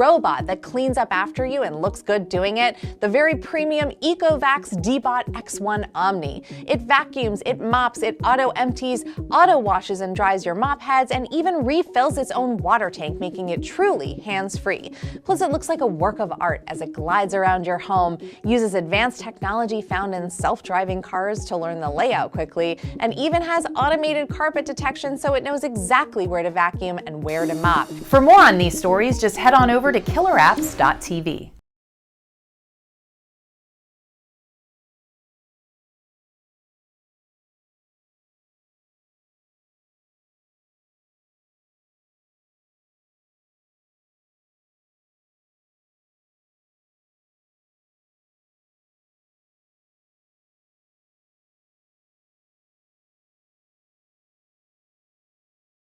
robot that cleans up after you and looks good doing it, the very premium Ecovacs Deebot X1 Omni. It vacuums, it mops, it auto-empties, auto-washes and dries your mop heads, and even refills its own water tank, making it truly hands-free. Plus, it looks like a work of art as it glides around your home, uses advanced technology found in self-driving cars to learn the layout quickly, and even has automated carpet detection so it knows exactly where to vacuum and where to mop. For more on these stories, just head on over to killerapps.tv.